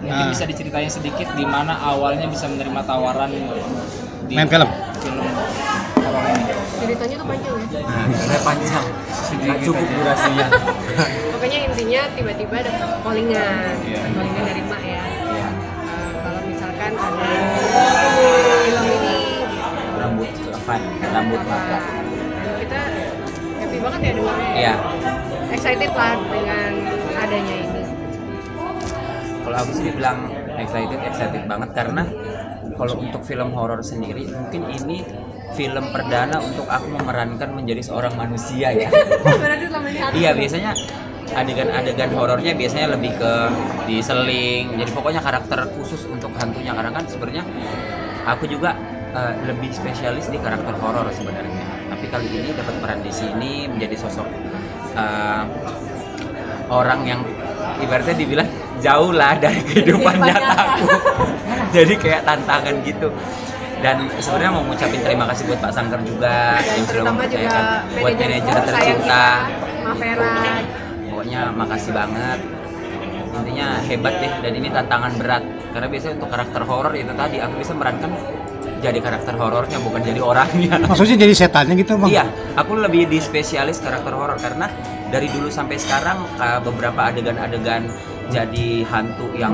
Mungkin bisa diceritain sedikit di mana awalnya bisa menerima tawaran di main film horor ini. Ceritanya tuh panjang ya. Nah, panjang, nggak cukup durasinya. Pokoknya intinya tiba-tiba ada callingan dari Mak ya. Kalau misalkan ada film ini Rambut Evan, rambut Maka. kita happy banget ya dengarnya. Iya. Excited lah dengan adanya ini. Kalau aku sih bilang excited banget karena kalau untuk film horor sendiri mungkin ini film perdana untuk aku memerankan menjadi seorang manusia ya. Berarti selama ini Iya, biasanya adegan-adegan horornya biasanya lebih ke diseling. Jadi pokoknya karakter khusus untuk hantunya karena kan sebenarnya aku juga lebih spesialis di karakter horor sebenarnya. Tapi kali ini dapat peran di sini menjadi sosok orang yang ibaratnya dibilang jauh lah dari kehidupan nyataku. Jadi kayak tantangan gitu. Dan sebenarnya mau ngucapin terima kasih buat Pak Sangker juga yang sudah mempercayakan buat manajer tercinta Mafera. Pokoknya makasih banget. Intinya hebat deh, dan ini tantangan berat karena biasanya untuk karakter horor itu tadi aku bisa merankan jadi karakter horornya bukan jadi orangnya. maksudnya jadi setannya gitu bang? Iya, aku lebih di spesialis karakter horor karena dari dulu sampai sekarang beberapa adegan-adegan jadi hantu yang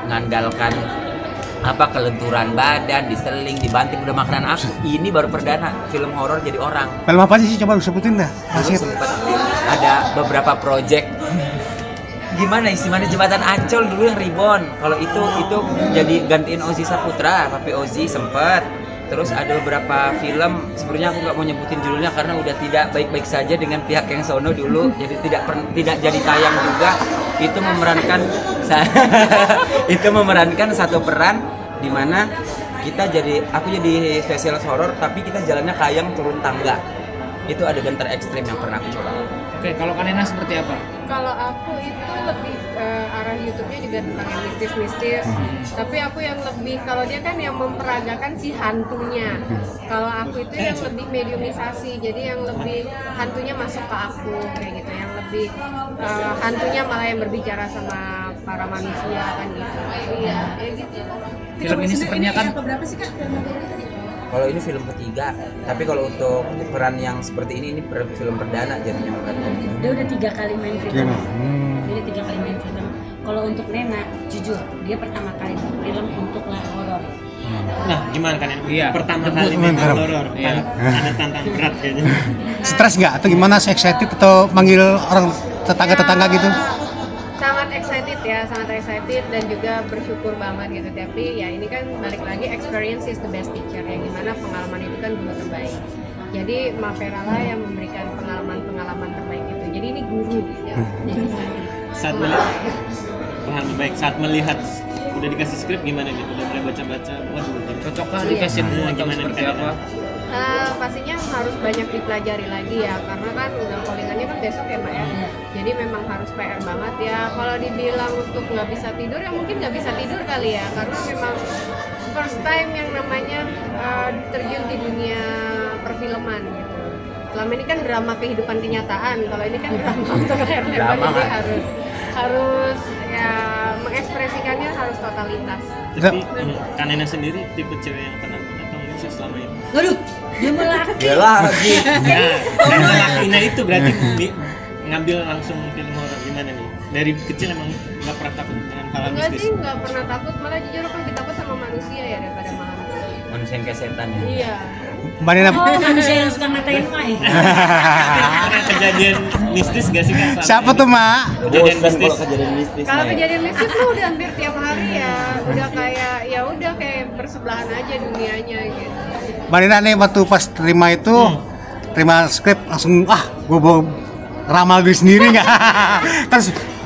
mengandalkan apa kelenturan badan, diseling, dibanting udah makanan aku. Ini baru perdana film horor jadi orang. Film apa aja sih, coba lu sebutin dah. Dulu sempet ada beberapa project. Gimana istilahnya Jembatan Ancol dulu yang Reborn. Kalau itu jadi gantiin Ozi Saputra, Papi Ozi sempet. Terus ada beberapa film, sebenarnya aku nggak mau nyebutin judulnya karena udah tidak baik-baik saja dengan pihak yang sono dulu, jadi tidak jadi tayang juga. Itu memerankan itu memerankan satu peran di mana aku jadi spesialis horor tapi kita jalannya kayang turun tangga. Itu adegan terekstrim yang pernah aku coba. Oke, kalau Kanena seperti apa? Kalau aku itu lebih arah YouTube-nya juga tentang yang mistis-mistis. Tapi aku yang lebih, kalau dia kan yang memperagakan si hantunya. Kalau aku itu yang lebih mediumisasi. Jadi yang lebih hantunya masuk ke aku kayak gitu. Yang lebih hantunya malah yang berbicara sama para manusia kan gitu. Iya, ya gitu. Film ini sebenarnya kan berapa sih Kak film ini tadi? Kalau ini film ketiga, tapi kalau untuk peran yang seperti ini film perdana jadinya berarti. Dia udah 3 kali main film. Dia udah 3 kali main film. Kalau untuk Nena, jujur, dia pertama kali main film untuk horor. Nah, gimana kan? Iya. Pertama kali main horor. Iya. Ada tantangan berat kayaknya. Stres nggak atau gimana? Excited atau manggil orang tetangga-tetangga gitu? Sangat excited dan juga bersyukur banget gitu. Tapi ya ini kan balik lagi, experience is the best teacher, yang dimana pengalaman itu kan guru terbaik. Jadi Mafera lah yang memberikan pengalaman terbaik itu. Jadi ini guru gitu. Saat melihat pengalaman baik, saat melihat udah dikasih skrip gimana nih? Udah mulai baca-baca, waduh, cocokkah di castingmu atau gimana seperti nih, apa? Pastinya harus banyak dipelajari lagi ya, karena kan udah callingannya kan besok ya Mbak ya. Jadi memang harus PR banget ya. Kalau dibilang untuk nggak bisa tidur ya mungkin nggak bisa tidur kali ya, karena memang first time yang namanya terjun di dunia perfilman gitu. Selama ini kan drama kehidupan kenyataan, kalau ini kan drama untuk layar lebar, jadi harus ya mengekspresikannya harus totalitas. Tapi Kanena sendiri tipe cewek yang penakut atau enggak sih selama ini? Aduh, dia melaki. Dia lagi. Nah, lakinya itu berarti ngambil langsung film horor gimana nih? Dari kecil emang nggak pernah takut dengan hal Enggak mistis? sih, nggak pernah takut, malah jujur aku lebih takut sama manusia ya daripada sama hantu. Manusia yang kayak setan ya. Iya, Mbak Nena. Oh, manusia yang suka ngatain Mak ya. Pernah kejadian mistis gak sih Kak? Siapa tuh, Mak? Kejadian mistis. Kalau kejadian mistis tuh udah hampir tiap hari ya, udah kayak ya udah kayak bersebelahan aja dunianya gitu. Mbak Nena nih waktu pas terima itu, terima skrip langsung gue mau ramal diri sendiri nggak? Kan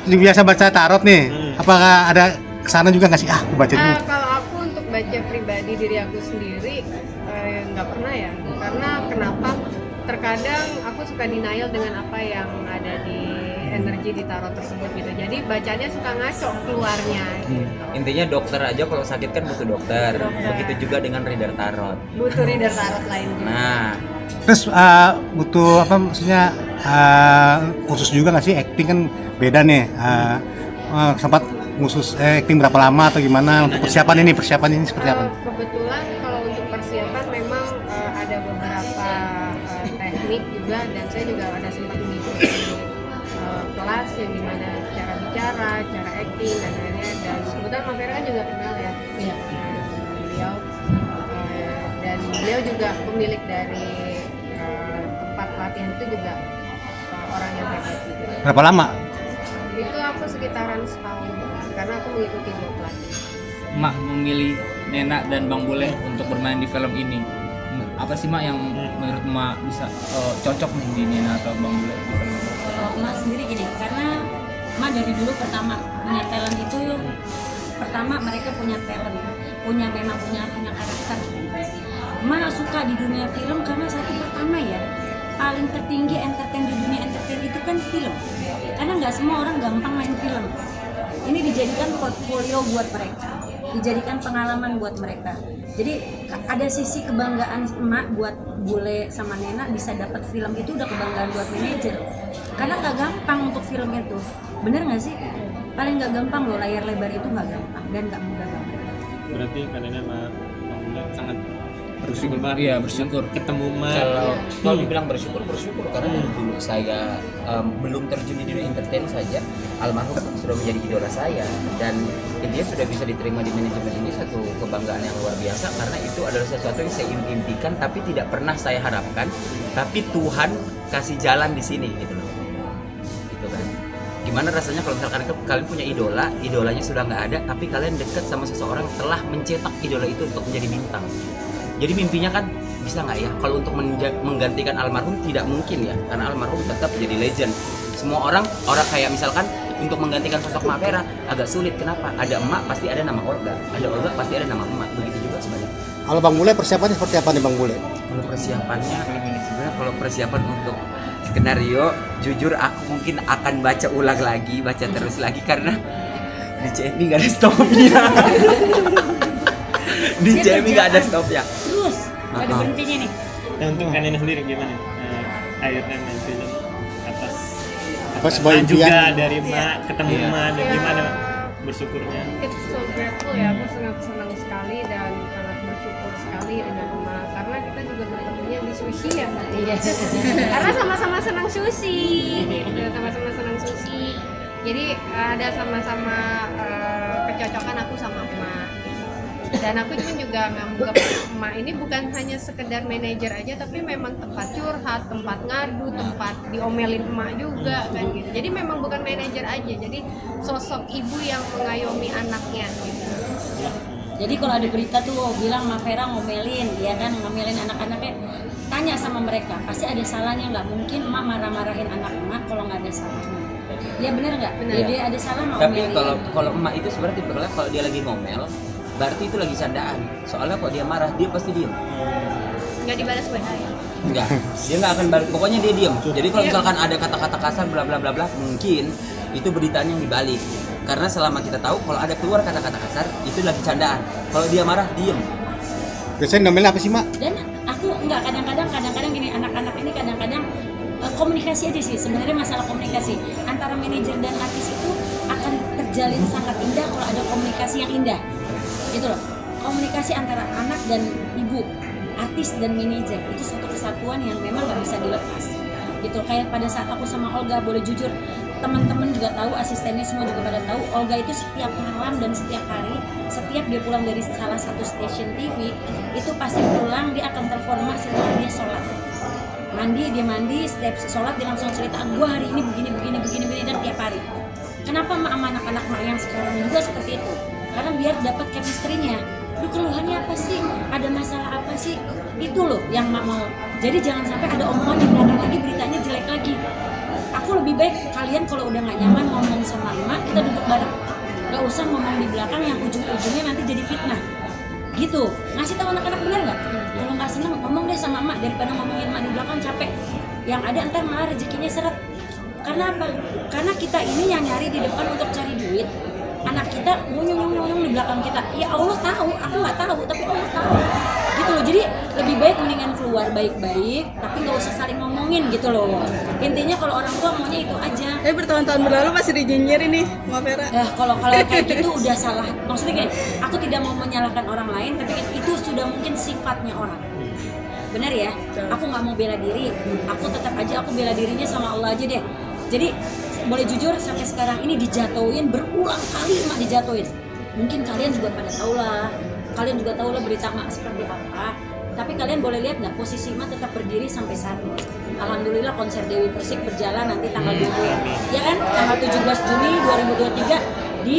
biasa baca tarot nih. Apakah ada kesana juga nggak sih? Gue baca dulu. Kalau aku untuk baca pribadi diri aku sendiri nggak pernah ya, karena kenapa? Terkadang aku suka denial dengan apa yang ada di energi di tarot tersebut gitu. Jadi bacanya suka ngaco keluarnya. Gitu. Intinya dokter aja kalau sakit kan butuh dokter. Begitu juga dengan reader tarot. Butuh reader tarot lain juga. Nah, Terus butuh apa maksudnya kursus juga nggak sih? Acting kan beda nih. Sempat khusus acting berapa lama atau gimana untuk persiapan ini seperti apa? Kebetulan kalau untuk persiapan memang ada beberapa teknik juga, dan saya juga ada sempat mengikuti kelas yang dimana cara bicara, cara acting dan lainnya. Dan kebetulan Mbak Vera kan juga kenal ya. Iya. Beliau dan beliau juga pemilik dari tempat pelatihan itu juga orang yang hebat juga. Berapa lama? Itu aku sekitaran setahun karena aku mengikuti 2 pelatihan. Mak memilih Nena dan Bang Bule untuk bermain di film ini. Apa sih Mak yang menurut Mak bisa cocok nih di Nena atau Bang Bule di film ini? Kalau Mak sendiri gini, karena Mak dari dulu pertama punya talent itu pertama mereka punya talent, punya karakter. Mak suka di dunia film karena satu pertama ya, paling tertinggi entertain di dunia entertain itu kan film. Karena nggak semua orang gampang main film. Ini dijadikan portfolio buat mereka, dijadikan pengalaman buat mereka. Jadi ada sisi kebanggaan emak buat Bule sama Nena bisa dapat film itu, udah kebanggaan buat manajer. Karena nggak gampang untuk film itu, bener nggak sih? Paling nggak gampang loh, layar lebar itu nggak gampang dan nggak mudah banget. Berarti Kak Nena sama Bang Bule sangat bersyukur banget. Iya, bersyukur. Ketemu Mak. kalau dibilang bersyukur karena dari dulu saya belum terjun di dunia entertain saja, almarhum sudah menjadi idola saya, dan dia sudah bisa diterima di manajemen ini satu kebanggaan yang luar biasa, karena itu adalah sesuatu yang saya impikan tapi tidak pernah saya harapkan, tapi Tuhan kasih jalan di sini gitu loh. Gitu kan. Gimana rasanya kalau misalkan kalian punya idolanya sudah nggak ada, tapi kalian dekat sama seseorang yang telah mencetak idola itu untuk menjadi bintang. Jadi mimpinya kan bisa nggak ya kalau untuk menggantikan almarhum? Tidak mungkin ya, karena almarhum tetap jadi legend. Semua orang kayak misalkan untuk menggantikan sosok Mak Vera agak sulit. Kenapa? Ada emak pasti ada nama Olga, ada Olga pasti ada nama emak. Begitu juga sebenarnya. Kalau Bang Bule persiapannya seperti apa nih Bang Bule? Kalau persiapannya sebenarnya kalau persiapan untuk skenario, jujur aku mungkin akan baca ulang lagi, baca terus lagi, karena di CMI nggak ada stopnya. Di CMI nggak ada stopnya. Terus nggak ada berhentinya nih. Nah, untuk Kak Nena sendiri gimana? Akhirnya main film atas sebuah juga impian. dari Mak, ketemu Mak, dan gimana bersyukurnya? It's so grateful ya, aku sangat senang sekali dan sangat bersyukur sekali dengan Emak, karena kita juga bertemunya di sushi ya Mbak. Iya. Karena sama-sama senang sushi, gitu. Sama-sama senang sushi. Jadi ada sama-sama kecocokan aku sama Emak. Dan aku juga menganggap Emak ini bukan hanya sekedar manajer aja, tapi memang tempat curhat, tempat ngadu, tempat diomelin Emak juga kan gitu. Jadi memang bukan manajer aja, jadi sosok ibu yang mengayomi anaknya gitu. Jadi kalau ada berita tuh bilang Mak Vera ngomelin, ya kan, ngomelin anak-anaknya, tanya sama mereka, pasti ada salahnya. Nggak mungkin Emak marah-marahin anak Emak kalau nggak ada salahnya. Ya bener nggak? Ya, dia ada salah nggak Tapi ngomelin. kalau emak itu sebenarnya tipe kalau dia lagi ngomel, berarti itu lagi candaan. Soalnya kalau dia marah, dia pasti diem. Nggak dibalas WA ya? Enggak, dia nggak akan balik. Pokoknya dia diem. Jadi kalau misalkan ada kata-kata kasar bla bla bla bla, mungkin itu beritanya yang dibalik. Karena selama kita tahu kalau ada keluar kata-kata kasar, itu lagi candaan. Kalau dia marah, diem. Biasanya nomelnya apa sih Mak? Dan aku nggak, kadang-kadang gini, anak-anak ini kadang-kadang komunikasi aja sih, sebenarnya masalah komunikasi antara manajer dan artis itu akan terjalin sangat indah kalau ada komunikasi yang indah gitu loh. Komunikasi antara anak dan ibu, artis dan manajer itu satu kesatuan yang memang nggak bisa dilepas gitu. Kayak pada saat aku sama Olga, boleh jujur, teman-teman juga tahu, asistennya semua juga pada tahu. Olga itu setiap malam dan setiap hari, setiap dia pulang dari salah satu stasiun TV, itu pasti pulang dia akan telepon mak setelah dia sholat. Dia mandi, setiap sholat dia langsung cerita, gue hari ini begini, dan tiap hari. Kenapa mak sama anak-anak mak yang sekarang juga seperti itu? Karena biar dapat chemistry-nya. Lu keluhannya apa sih? Ada masalah apa sih? Itu loh yang mak mau. Jadi jangan sampai ada omongan di belakang lagi, beritanya jelek lagi. Aku lebih baik kalian kalau udah gak nyaman ngomong sama emak, kita duduk bareng. Gak usah ngomong di belakang yang ujung-ujungnya nanti jadi fitnah. Gitu. Ngasih tahu anak-anak, bener gak? Kalau gak seneng ngomong deh sama emak, daripada ngomongin emak di belakang capek. Yang ada ntar malah rezekinya seret. Karena apa? Karena kita ini yang nyari di depan untuk cari duit. Anak kita nyung di belakang kita. Ya Allah tahu, aku nggak tahu, tapi Allah tahu. Gitu loh. Jadi lebih baik mendingan keluar baik-baik, tapi nggak usah saling ngomongin gitu loh. Intinya kalau orang tua maunya itu aja. Bertahun-tahun berlalu masih dinyinyirin nih, Mbak Vera. Kalau kayak gitu udah salah. Maksudnya kayak aku tidak mau menyalahkan orang lain, tapi itu sudah mungkin sifatnya orang. Benar ya? Aku nggak mau bela diri. Aku tetap aja aku bela dirinya sama Allah aja deh. Jadi boleh jujur sampai sekarang ini dijatuhin berulang kali emak dijatuhin. Mungkin kalian juga pada tahu lah. Kalian juga tahu lah berita emak seperti apa. Tapi kalian boleh lihat nggak posisi emak tetap berdiri sampai saat ini. Alhamdulillah konser Dewi Persik berjalan nanti tanggal 20 ya kan? Tanggal 17 Juni 2023 di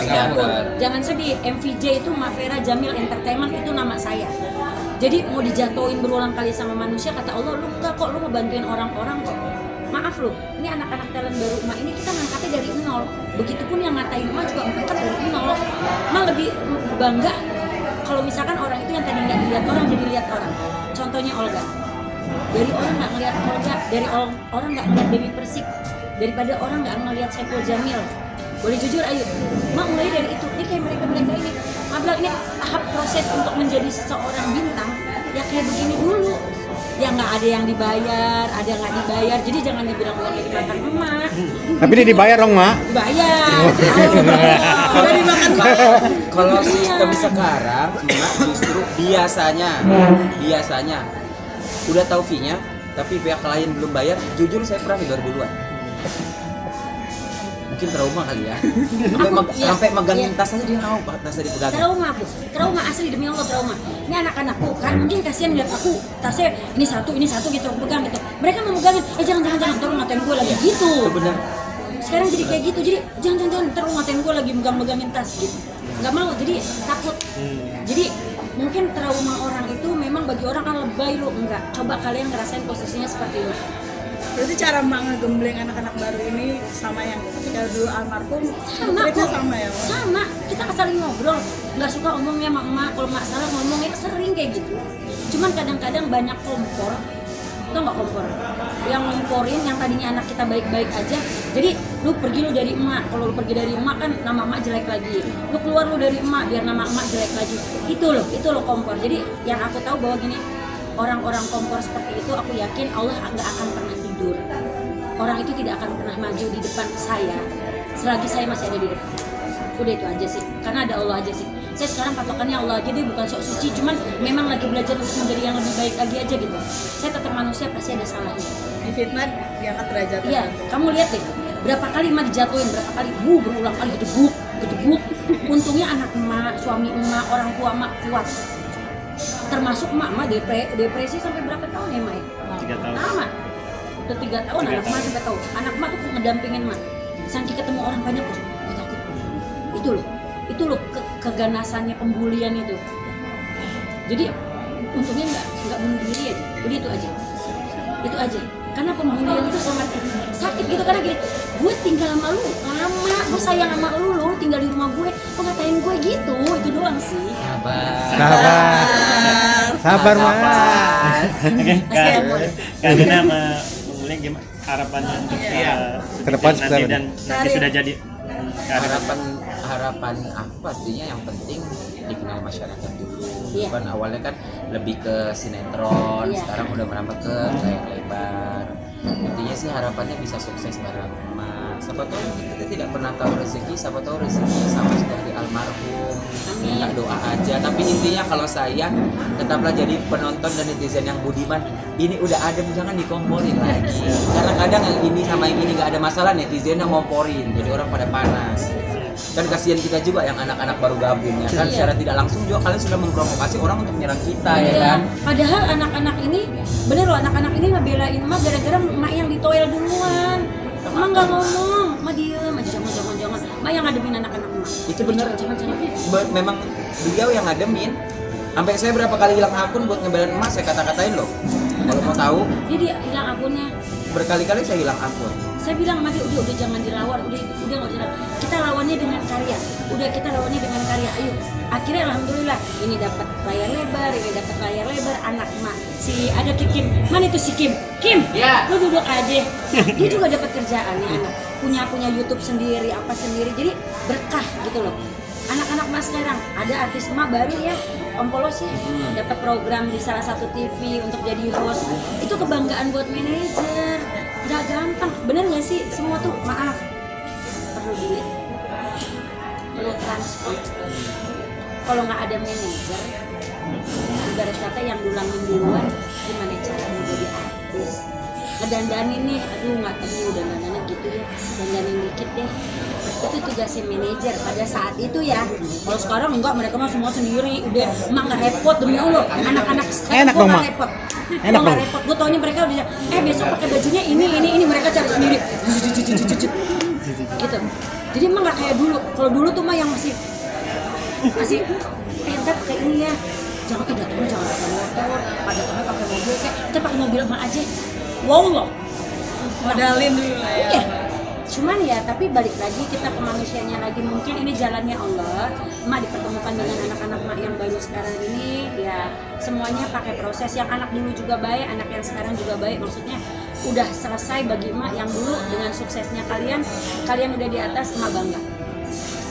Singapura. Jangan sedih, MVJ itu Mbak Vera Jamil Entertainment itu nama saya. Jadi mau dijatuhin berulang kali sama manusia, kata Allah lu enggak kok, lu mau bantuin orang-orang kok. Maaf loh, ini anak-anak talent baru emak ini kita ngangkatnya dari nol. Begitupun yang ngatain emak juga ngangkat dari nol. Emak lebih bangga kalau misalkan orang itu yang tadi nggak dilihat orang jadi lihat orang. Contohnya Olga. Dari orang nggak ngelihat Olga, dari orang nggak ngelihat Dewi Persik, daripada orang nggak ngelihat Saiful Jamil. Boleh jujur, ayo. Emak mulai dari itu. Ini kayak mereka ini. Emak bilang ini tahap proses untuk menjadi seseorang bintang. Ya kayak begini dulu. Ya nggak ada yang dibayar, ada nggak dibayar, jadi jangan dibilang uangnya dimakan emak. Tapi dia dibayar dong, Mak. Dibayar. Udah dimakan Kalau sistem sekarang emak justru biasanya udah tahu fee-nya, tapi pihak klien belum bayar. Jujur saya pernah di 2002. Mungkin trauma kali ya. Sampai megangin tas aja dia mau, tasnya dipegangin. Trauma asli demi Allah trauma. Ini anak-anakku kan mungkin kasihan lihat aku tasnya ini satu gitu aku pegang gitu. Mereka mau megangin, jangan terus ngatain gue lagi gitu. Benar. Sekarang jadi kayak gitu, jadi jangan terus ngatain gue lagi megangin tas gitu. Nggak mau, jadi takut. Jadi mungkin trauma orang itu memang bagi orang kan lebay lu enggak. Coba kalian ngerasain posisinya seperti ini. Berarti cara emak ngegembleng anak-anak baru ini sama yang ketika dulu almarhum, sama ya? Sama, kita saling ngobrol. Nggak suka omongnya sama emak, kalau emak salah ngomongnya sering kayak gitu. Cuman kadang-kadang banyak kompor, tau nggak kompor? Yang ngomporin yang tadinya anak kita baik-baik aja. Jadi lu pergi lu dari emak, kalau lu pergi dari emak kan nama emak jelek lagi. Lu keluar lu dari emak biar nama emak jelek lagi. Itu loh kompor. Jadi yang aku tahu bahwa gini, orang-orang kompor seperti itu aku yakin Allah nggak akan pernah tidur. Orang itu tidak akan pernah maju di depan saya selagi saya masih ada di depan. Udah itu aja sih, karena ada Allah aja sih. Saya sekarang patokannya Allah aja deh, bukan sok suci, cuman memang lagi belajar untuk menjadi yang lebih baik lagi aja gitu. Saya tetap manusia, pasti ada salahnya. Di fitnah diangkat derajatnya. Iya, kamu lihat deh, berapa kali emak dijatuhin, berapa kali berulang kali gedebuk. Untungnya anak emak, suami emak, orang tua emak kuat. Termasuk emak depresi sampai berapa tahun ya emak ya? 3 tahun. Lama. Udah 3 tahun, anak emak sampai tahu. Anak emak tuh ngedampingin emak. Saking ketemu orang banyak tuh, gue takut. Itu loh keganasannya pembulian itu. Jadi untungnya nggak bunuh diri aja. Udah itu aja. Karena pembulian itu sangat sakit gitu, karena gini, gue tinggal sama lu lama, gue sayang sama lu tinggal di rumah gue, lo ngatain gue gitu, itu doang sih. Sabar, Mas. Oke, karena sama pembulian gimana harapannya untuk ke depan nanti dan nanti sudah jadi harapan aku pastinya yang penting dikenal masyarakat dulu. Iya. Kan awalnya kan lebih ke sinetron, Iya. sekarang udah merambah ke layar lebar. Intinya sih harapannya bisa sukses bareng Mas. siapa tahu kita tidak pernah tahu rezeki, siapa tahu rezeki sama seperti almarhum. Minta doa aja, tapi intinya kalau saya tetaplah jadi penonton dan netizen yang budiman. Ini udah adem, jangan dikomporin lagi, karena kadang yang ini sama yang ini nggak ada masalah, netizen yang ngomporin, jadi orang pada panas. Kan kasihan kita juga yang anak-anak baru gabung ya kan, secara tidak langsung juga kalian sudah memprovokasi orang untuk menyerang kita ya kan. Padahal anak-anak ini bener loh, anak-anak ini ngebelain emak gara-gara emak yang ditoel duluan. Emak nggak ngomong, emak diem aja, jangan. Emak yang ngademin anak-anak emak. Itu bener. Jangan. Memang beliau yang ngademin. Sampai saya berapa kali hilang akun buat ngebelain emak, saya kata-katain loh. Kalau mau tahu, Dia hilang akunnya. berkali-kali saya hilang akun. Saya bilang sama dia, udah jangan dilawan, udah nggak usah. Kita lawannya dengan karya. Udah kita lawannya dengan karya. Ayo. Akhirnya alhamdulillah ini dapat layar lebar, anak emak. Si ada Kim. Mana itu si Kim? Kim, Ya. lu duduk aja. Dia juga dapat kerjaan ya anak. Punya YouTube sendiri, apa sendiri. Jadi berkah gitu loh. Anak-anak mas sekarang ada artis emak baru ya, Om Polos ya, dapat program di salah satu TV untuk jadi host. Itu kebanggaan buat manajer. Gak gampang, bener gak sih? Semua tuh maaf perlu duit, perlu transport. Kalau nggak ada manajer, ibarat kata yang dulangin duluan, gimana caranya jadi artis? Ngedandanin nih, aduh nggak tahu dandanannya gitu ya, dandanin dikit deh. Itu tugasnya manajer pada saat itu ya. Kalau sekarang enggak, mereka mah semua sendiri. Udah emak nggak repot demi Allah. Anak-anak sekarang Enak gua dong, nggak Mak. repot. Enak Gua nggak dong. repot. Gue taunya mereka udah besok pakai bajunya ini mereka cari sendiri. Gitu. Jadi emang nggak kayak dulu. Kalau dulu tuh mah yang masih entar kayak ini ya. Jangan datangnya jangan pakai motor, datangnya pakai mobil kayak kita pakai mobil emak aja. Wow loh. Modalin dulu lah ya. Iya. Cuman ya, tapi balik lagi kita ke manusianya lagi, mungkin ini jalannya Allah. Emak dipertemukan dengan anak-anak emak yang baru sekarang ini, ya semuanya pakai proses. Yang anak dulu juga baik, anak yang sekarang juga baik. Maksudnya udah selesai bagi emak yang dulu dengan suksesnya kalian udah di atas, emak bangga.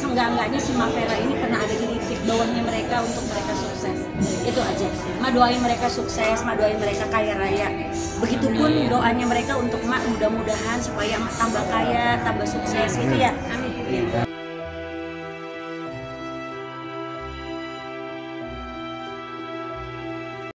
Seenggak-enggaknya si Mak Vera ini pernah ada di titik bawahnya mereka untuk mereka sukses. Itu aja. Mak doain mereka sukses, mak doain mereka kaya raya. Begitupun doanya mereka untuk mak mudah-mudahan supaya mak tambah kaya, tambah sukses gitu ya. Amin.